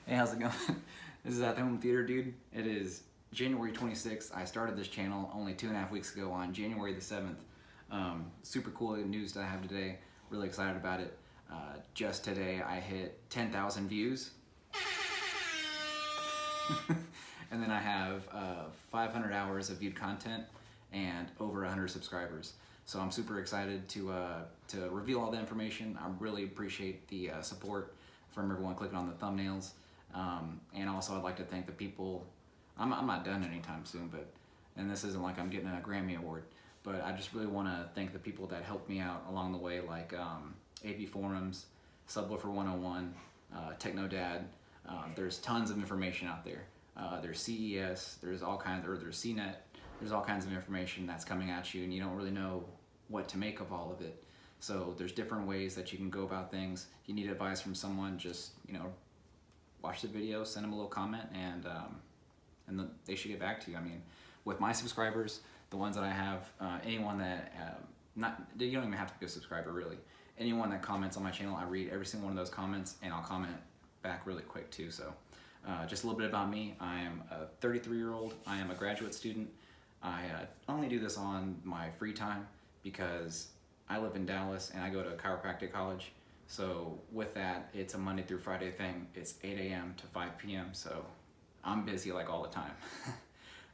Hey, how's it going? This is ThatHomeTheaterDude. It is January 26th. I started this channel only 2.5 weeks ago on January the 7th. Super cool news that I have today. Really excited about it. Just today I hit 10,000 views. And then I have 500 hours of viewed content and over 100 subscribers. So I'm super excited to reveal all the information. I really appreciate the support from everyone clicking on the thumbnails. And also I'd like to thank the people. I'm not done anytime soon, and this isn't like I'm getting a Grammy award, but I just really want to thank the people that helped me out along the way, like AV Forums, Subwoofer 101, TechnoDad. There's tons of information out there. There's CES, there's all kinds, or there's CNET. There's all kinds of information that's coming at you, and you don't really know what to make of all of it. So there's different ways that you can go about things. If you need advice from someone, just watch the video, send them a little comment, and they should get back to you. I mean, with my subscribers, the ones that I have, anyone that you don't even have to be a subscriber really. Anyone that comments on my channel, I read every single one of those comments, and I'll comment back really quick too. So just a little bit about me. I am a 33-year-old. I am a graduate student. I only do this on my free time because I live in Dallas and I go to chiropractic college. So with that, it's a Monday through Friday thing. It's 8 a.m. to 5 p.m. So I'm busy like all the time.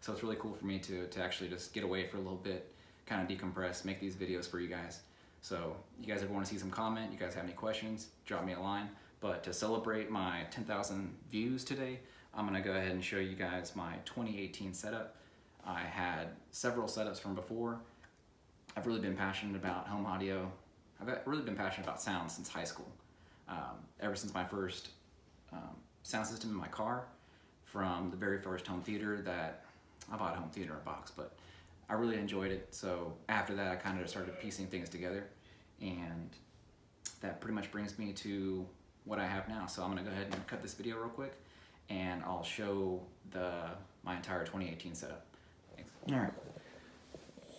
So it's really cool for me to actually just get away for a little bit, kind of decompress, make these videos for you guys. So you guys ever want to see some comment, you guys have any questions, drop me a line. But to celebrate my 10,000 views today, I'm gonna go ahead and show you guys my 2018 setup. I had several setups from before. I've really been passionate about home audio. I've really been passionate about sound since high school. Ever since my first sound system in my car, from the very first home theater that I bought a home theater in a box, but I really enjoyed it. So after that, I kind of started piecing things together, and that pretty much brings me to what I have now. So I'm gonna go ahead and cut this video real quick, and I'll show my entire 2018 setup. Thanks. All right.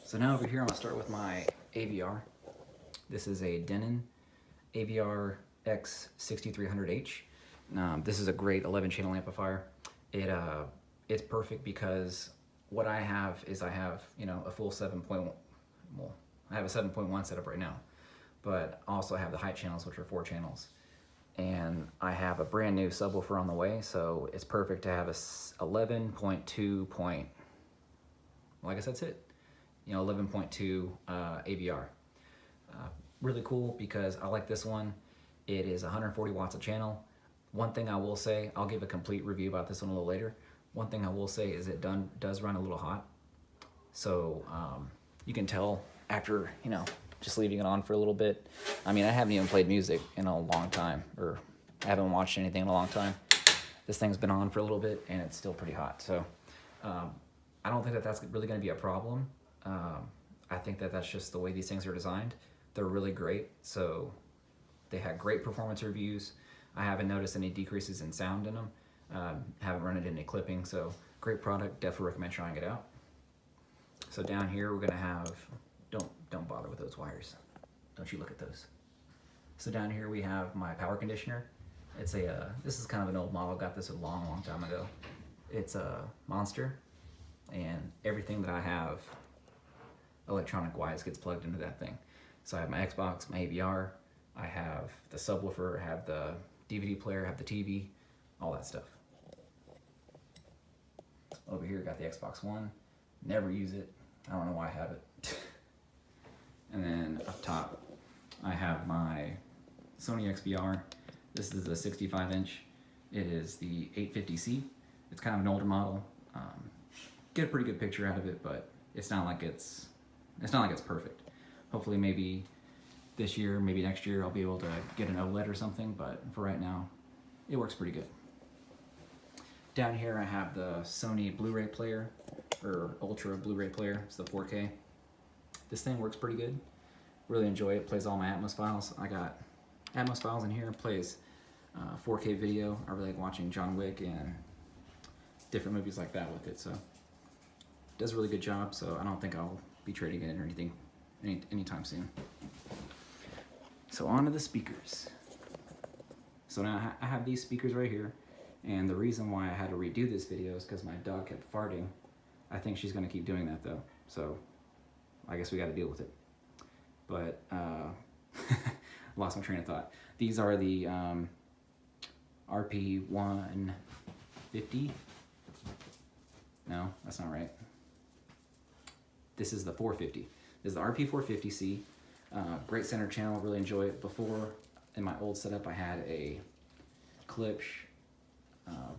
So now over here, I'm gonna start with my AVR. This is a Denon AVR X6300H. This is a great 11-channel amplifier. It's perfect because what I have is I have a full 7.1. Well, I have a 7.1 setup right now, but also I have the height channels, which are 4 channels, and I have a brand new subwoofer on the way, so it's perfect to have a 11.2 point. Well, I guess that's it. 11.2 AVR. Really cool because I like this one. It is 140 watts a channel. One thing I will say, I'll give a complete review about this one a little later. One thing I will say is it does run a little hot. So you can tell after, just leaving it on for a little bit. I mean, I haven't even played music in a long time, or I haven't watched anything in a long time. This thing's been on for a little bit and it's still pretty hot. So I don't think that that's really gonna be a problem. I think that that's just the way these things are designed. They're really great. So they had great performance reviews. I haven't noticed any decreases in sound in them. Haven't run it into clipping, so great product. Definitely recommend trying it out. So down here we're gonna have, don't bother with those wires. Don't you look at those. So down here we have my power conditioner. It's this is kind of an old model. Got this a long time ago. It's a Monster, and everything that I have electronic wise gets plugged into that thing. So I have my Xbox, my AVR, I have the subwoofer, I have the DVD player, I have the TV, all that stuff. Over here, got the Xbox One. Never use it. I don't know why I have it. And then up top, I have my Sony XVR. This is the 65-inch. It is the 850C. It's kind of an older model. Get a pretty good picture out of it, but it's not like it's perfect. Hopefully, maybe this year, maybe next year, I'll be able to get an OLED or something. But for right now, it works pretty good. Down here I have the Sony Blu-Ray player, or Ultra Blu-ray player. It's the 4K. This thing works pretty good. Really enjoy it. Plays all my Atmos files. I got Atmos files in here. Plays 4K video. I really like watching John Wick and different movies like that with it. So does a really good job. So I don't think I'll be trading it or anything anytime soon. So on to the speakers. So now I have these speakers right here. And the reason why I had to redo this video is because my dog kept farting. I think she's gonna keep doing that though, so I guess we gotta deal with it. But, lost my train of thought. These are the RP 150. No, that's not right. This is the 450. This is the RP 450C. Great center channel, really enjoy it. Before, in my old setup, I had a Klipsch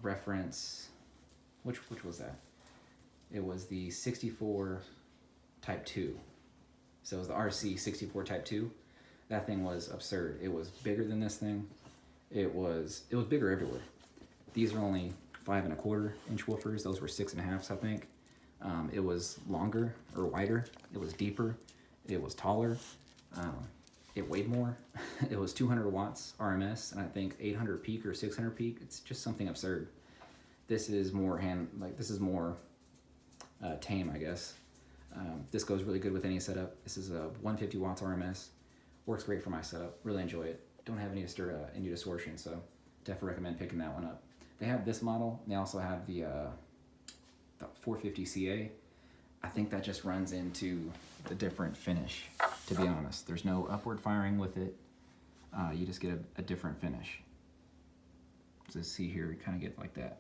reference. Which was that? It was the 64 Type 2. So it was the RC 64 Type 2. That thing was absurd. It was bigger than this thing. It was bigger everywhere. These are only 5 1/4 inch woofers. Those were 6 1/2, I think. It was longer or wider. It was deeper. It was taller. It weighed more. It was 200 watts RMS, and I think 800 peak or 600 peak. It's just something absurd. This is more tame, I guess. This goes really good with any setup. This is a 150 watts RMS. Works great for my setup. Really enjoy it. Don't have any distortion, so definitely recommend picking that one up. They have this model. They also have the 450 CA. I think that just runs into the different finish, to be honest. There's no upward firing with it. You just get a different finish. So see here, you kind of get like that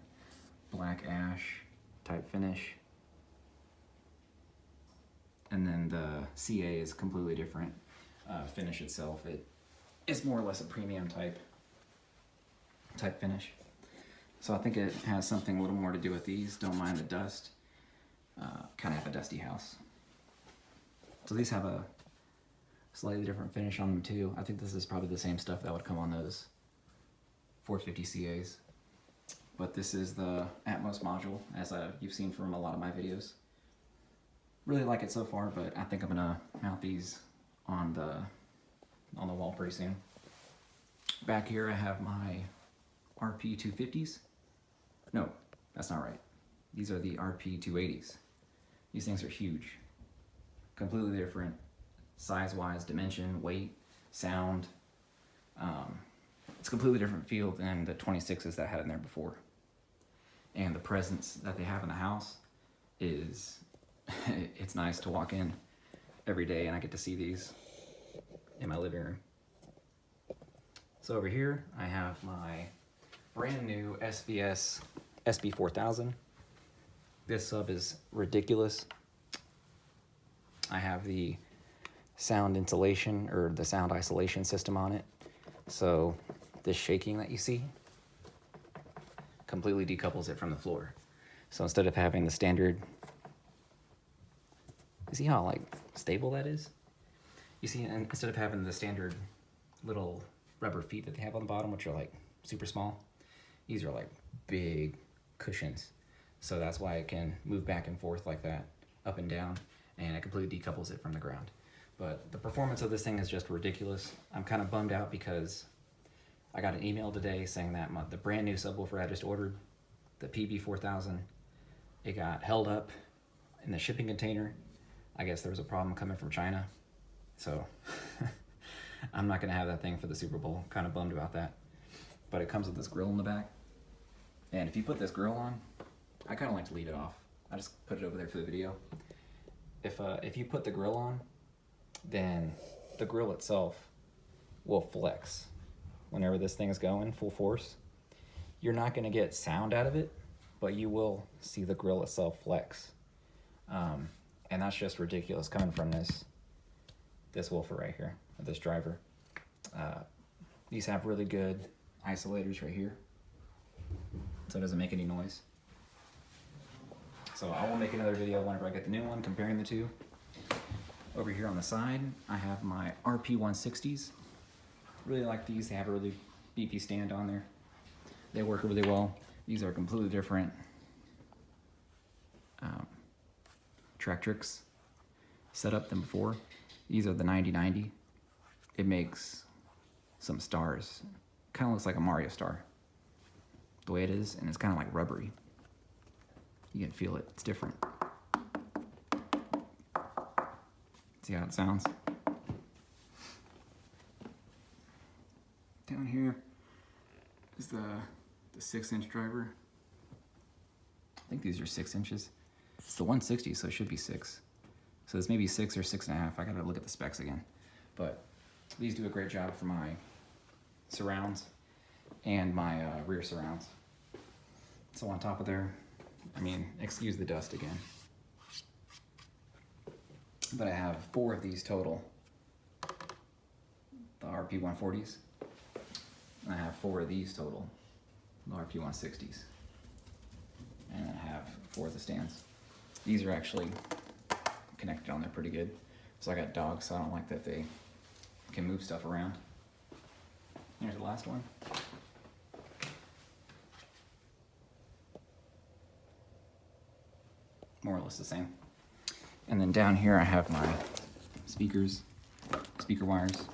black ash type finish. And then the CA is completely different finish itself. It is more or less a premium type finish. So I think it has something a little more to do with these. Don't mind the dust. Kind of have a dusty house. So these have a slightly different finish on them too. I think this is probably the same stuff that would come on those 450 CAs. But this is the Atmos module, as you've seen from a lot of my videos. Really like it so far, but I think I'm gonna mount these on the wall pretty soon. Back here I have my RP 250s. No, that's not right. These are the RP 280s. These things are huge. Completely different size-wise, dimension, weight, sound. It's a completely different feel than the 26s that I had in there before. And the presence that they have in the house is, it's nice to walk in every day and I get to see these in my living room. So over here I have my brand new SVS Sp 4000. This sub is ridiculous. I have the sound insulation or the sound isolation system on it. So this shaking that you see completely decouples it from the floor. So instead of having the standard, you see how like stable that is? You see, and instead of having the standard little rubber feet that they have on the bottom, which are like super small, these are like big cushions. So that's why it can move back and forth like that, up and down, and it completely decouples it from the ground. But the performance of this thing is just ridiculous. I'm kind of bummed out because I got an email today saying that the brand new subwoofer I just ordered, the PB4000, it got held up in the shipping container. I guess there was a problem coming from China. So I'm not gonna have that thing for the Super Bowl. Kind of bummed about that. But it comes with this grill in the back. And if you put this grill on, I kind of like to leave it off. I just put it over there for the video. If you put the grill on, then the grill itself will flex whenever this thing is going full force. You're not going to get sound out of it, but you will see the grill itself flex. And that's just ridiculous coming from this woofer right here, or this driver. These have really good isolators right here, so it doesn't make any noise. So I will make another video whenever I get the new one, comparing the two. Over here on the side, I have my RP 160s. Really like these. They have a really beefy stand on there. They work really well. These are completely different Tractrix setup than before. These are the 9090. It makes some stars. Kind of looks like a Mario star, the way it is, and it's kind of like rubbery. You can feel it. It's different. See how it sounds? Down here is the the 6-inch driver. I think these are 6 inches. It's the 160, so it should be 6. So this may be 6 or 6.5. I gotta look at the specs again. But these do a great job for my surrounds and my rear surrounds. So on top of there, I mean, excuse the dust again. But I have 4 of these total, the RP140s. And I have 4 of these total, the RP160s. And I have 4 of the stands. These are actually connected on there pretty good. So I got dogs, so I don't like that they can move stuff around. Here's the last one. More or less the same. And then down here I have my speakers, speaker wires.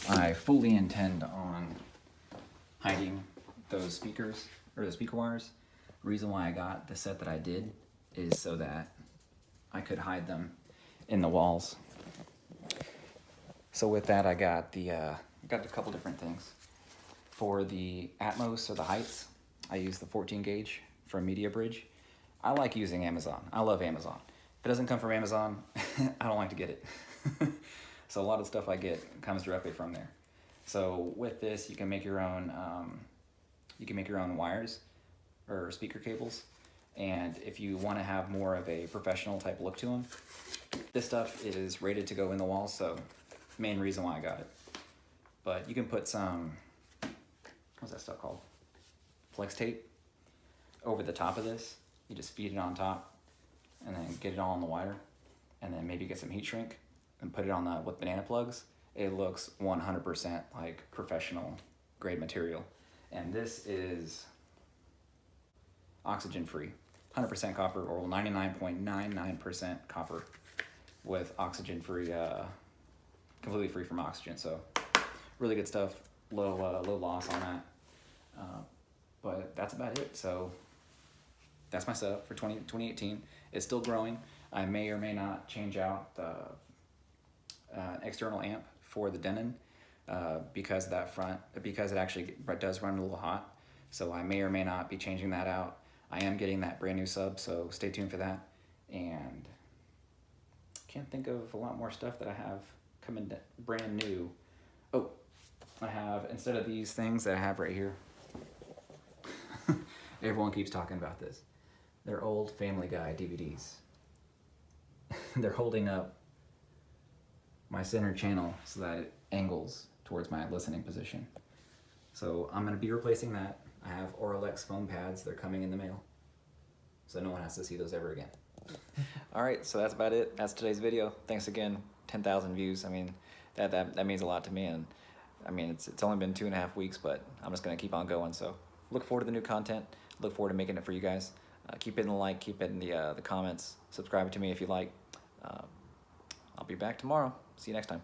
I fully intend on hiding those speakers, or the speaker wires. Reason why I got the set that I did is so that I could hide them in the walls. So with that, I got a couple different things. For the Atmos or the heights, I use the 14 gauge from Media Bridge. I like using Amazon. I love Amazon. If it doesn't come from Amazon, I don't like to get it. So a lot of stuff I get comes directly from there. So with this, you can make your own. You can make your own wires or speaker cables. And if you want to have more of a professional type look to them, this stuff is rated to go in the wall. So main reason why I got it. But you can put some, what's that stuff called? Flex tape over the top of this. You just feed it on top and then get it all on the wire, and then maybe get some heat shrink and put it on the with banana plugs. It looks 100% like professional grade material. And this is oxygen free, 100% copper, or 99.99% copper with oxygen free, completely free from oxygen. So really good stuff, low loss on that. But that's about it. So that's my setup for 2018. It's still growing. I may or may not change out the external amp for the Denon because it actually does run a little hot. So I may or may not be changing that out. I am getting that brand new sub, so stay tuned for that. And can't think of a lot more stuff that I have coming brand new. Oh, I have, instead of these things that I have right here, everyone keeps talking about this. They're old Family Guy DVDs. They're holding up my center channel so that it angles towards my listening position. So I'm going to be replacing that. I have Oralex foam pads. They're coming in the mail, so no one has to see those ever again. All right, so that's about it. That's today's video. Thanks again. 10,000 views. I mean, that means a lot to me, and I mean it's only been 2.5 weeks, but I'm just going to keep on going. So look forward to the new content. Look forward to making it for you guys. Keep hitting the like, keep hitting the comments. Subscribe to me if you like. I'll be back tomorrow. See you next time.